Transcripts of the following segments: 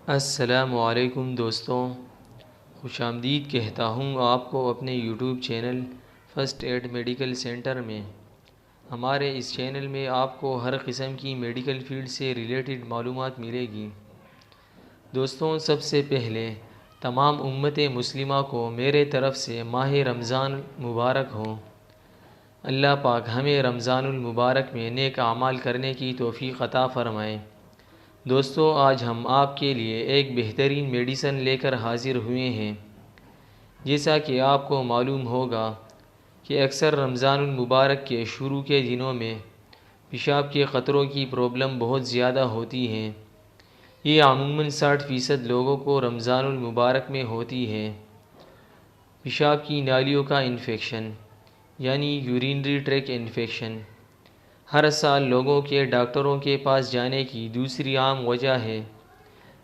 السلام علیکم دوستوں، خوش آمدید کہتا ہوں آپ کو اپنے YouTube channel first aid medical centre میں۔ ہمارے اس چینل میں آپ کو ہر قسم کی میڈیکل فیلڈ سے ریلیٹڈ معلومات ملے گی۔ دوستوں، سب سے پہلے تمام امت مسلمہ کو میرے طرف سے ماہ رمضان مبارک ہو۔ اللہ پاک ہمیں رمضان المبارک میں نیک اعمال کرنے کی توفیق عطا فرمائے۔ دوستو، آج ہم آپ کے لیے ایک بہترین میڈیسن لے کر حاضر ہوئے ہیں۔ جیسا کہ آپ کو معلوم ہوگا کہ اکثر رمضان المبارک کے شروع کے دنوں میں پیشاب کے قطروں کی پرابلم بہت زیادہ ہوتی ہے۔ یہ عموماً 60% لوگوں کو رمضان المبارک میں ہوتی ہے۔ پیشاب کی نالیوں کا انفیکشن یعنی یورینری ٹریک انفیکشن ہر سال لوگوں کے ڈاکٹروں کے پاس جانے کی دوسری عام وجہ ہے۔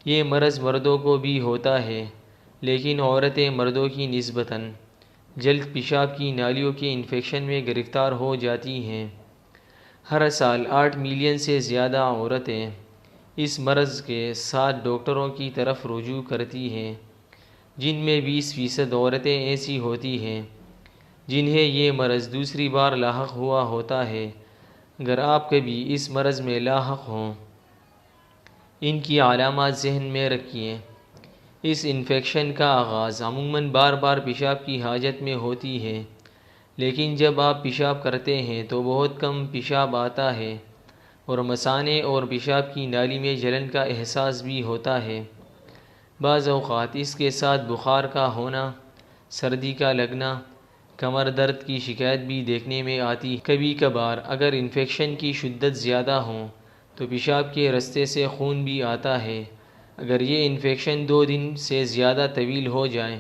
یہ مرض مردوں کو بھی ہوتا ہے، لیکن عورتیں مردوں کی نسبتاً جلد پیشاب کی نالیوں کے انفیکشن میں گرفتار ہو جاتی ہیں۔ ہر سال 8 ملین سے زیادہ عورتیں اس مرض کے ساتھ ڈاکٹروں کی طرف رجوع کرتی ہیں، جن میں 20% عورتیں ایسی ہوتی ہیں جنہیں یہ مرض دوسری بار لاحق ہوا ہوتا ہے۔ اگر آپ کبھی اس مرض میں لاحق ہوں، ان کی علامات ذہن میں رکھیں۔ اس انفیکشن کا آغاز عموماً بار بار پیشاب کی حاجت میں ہوتی ہے، لیکن جب آپ پیشاب کرتے ہیں تو بہت کم پیشاب آتا ہے اور مثانے اور پیشاب کی نالی میں جلن کا احساس بھی ہوتا ہے۔ بعض اوقات اس کے ساتھ بخار کا ہونا، سردی کا لگنا، کمر درد کی شکایت بھی دیکھنے میں آتی ہے۔ کبھی کبھار اگر انفیکشن کی شدت زیادہ ہو تو پیشاب کے رستے سے خون بھی آتا ہے۔ اگر یہ انفیکشن 2 دن سے زیادہ طویل ہو جائے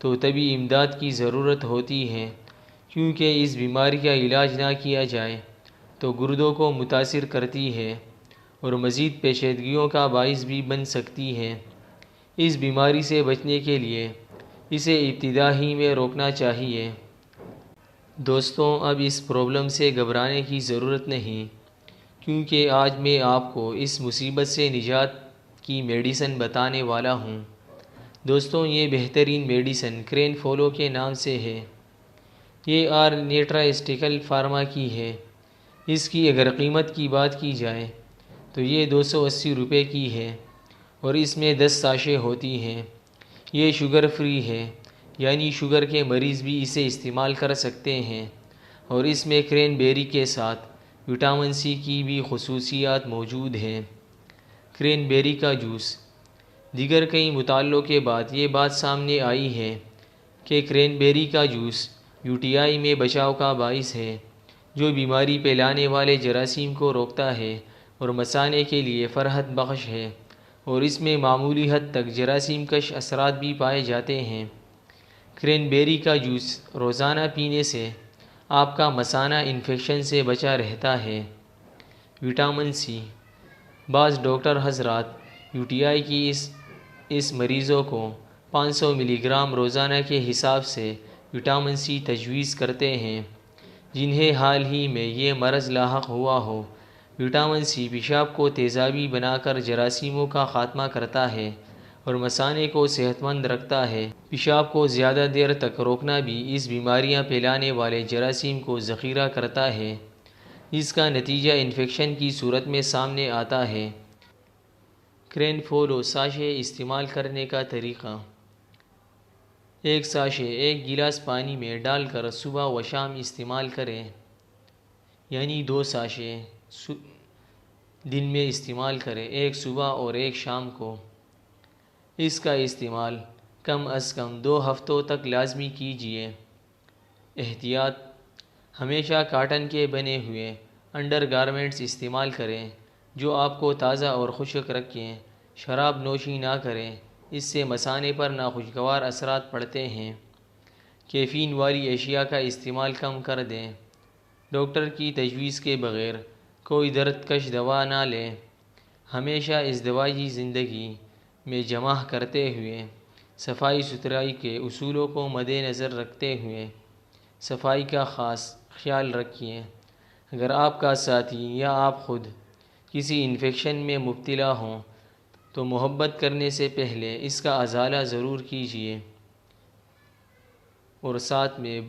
تو طبی امداد کی ضرورت ہوتی ہے، کیونکہ اس بیماری کا علاج نہ کیا جائے تو گردوں کو متاثر کرتی ہے اور مزید پیچیدگیوں کا باعث بھی بن سکتی ہے۔ اس بیماری سے بچنے کے لیے اسے ابتدا ہی میں روکنا چاہیے۔ دوستوں، اب اس پرابلم سے گھبرانے کی ضرورت نہیں، کیونکہ آج میں آپ کو اس مصیبت سے نجات کی میڈیسن بتانے والا ہوں۔ دوستوں، یہ بہترین میڈیسن کرین فولو کے نام سے ہے۔ یہ نیٹراسٹیکل فارما کی ہے۔ اس کی اگر قیمت کی بات کی جائے تو یہ 280 روپے کی ہے اور اس میں 10 ساشے ہوتی ہیں۔ یہ شوگر فری ہے، یعنی شوگر کے مریض بھی اسے استعمال کر سکتے ہیں، اور اس میں کرین بیری کے ساتھ وٹامن سی کی بھی خصوصیات موجود ہیں۔ کرین بیری کا جوس۔ دیگر کئی مطالعوں کے بعد یہ بات سامنے آئی ہے کہ کرین بیری کا جوس UTI میں بچاؤ کا باعث ہے، جو بیماری پھیلانے والے جراثیم کو روکتا ہے اور مثانے کے لیے فرحت بخش ہے، اور اس میں معمولی حد تک جراثیم کش اثرات بھی پائے جاتے ہیں۔ کرین بیری کا جوس روزانہ پینے سے آپ کا مثانہ انفیکشن سے بچا رہتا ہے۔ Vitamin C. بعض ڈاکٹر حضرات UTI کی اس مریضوں کو 500 ملی گرام روزانہ کے حساب سے وٹامن سی تجویز کرتے ہیں، جنہیں حال ہی میں یہ مرض لاحق ہوا ہو۔ وٹامن سی پیشاب کو تیزابی بنا کر جراثیموں کا خاتمہ کرتا ہے اور مثانے کو صحت مند رکھتا ہے۔ پیشاب کو زیادہ دیر تک روکنا بھی اس بیماریاں پھیلانے والے جراثیم کو ذخیرہ کرتا ہے، جس کا نتیجہ انفیکشن کی صورت میں سامنے آتا ہے۔ کرین فولو ساشے استعمال کرنے کا طریقہ۔ ایک ساشے 1 گلاس پانی میں ڈال کر صبح و شام استعمال کریں، یعنی 2 ساشے دن میں استعمال کریں، ایک صبح اور ایک شام کو۔ اس کا استعمال کم از کم 2 ہفتوں تک لازمی کیجیے۔ احتیاط: ہمیشہ کاٹن کے بنے ہوئے انڈر گارمنٹس استعمال کریں جو آپ کو تازہ اور خشک رکھیں۔ شراب نوشی نہ کریں، اس سے مثانے پر ناخوشگوار اثرات پڑتے ہیں۔ کیفین والی اشیاء کا استعمال کم کر دیں۔ ڈاکٹر کی تجویز کے بغیر کوئی درد کش دوا نہ لیں۔ ہمیشہ ازدواجی زندگی میں جمع کرتے ہوئے صفائی ستھرائی کے اصولوں کو مد نظر رکھتے ہوئے صفائی کا خاص خیال رکھیں۔ اگر آپ کا ساتھی یا آپ خود کسی انفیکشن میں مبتلا ہوں تو محبت کرنے سے پہلے اس کا ازالہ ضرور کیجیے، اور ساتھ میں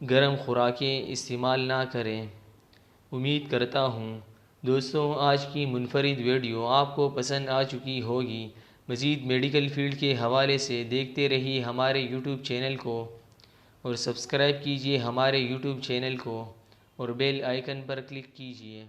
گرم خوراکیں استعمال نہ کریں۔ امید کرتا ہوں دوستوں آج کی منفرد ویڈیو آپ کو پسند آ چکی ہوگی۔ مزید میڈیکل فیلڈ کے حوالے سے دیکھتے رہیے ہمارے یوٹیوب چینل کو، اور سبسکرائب کیجیے ہمارے یوٹیوب چینل کو، اور بیل آئیکن پر کلک کیجیے۔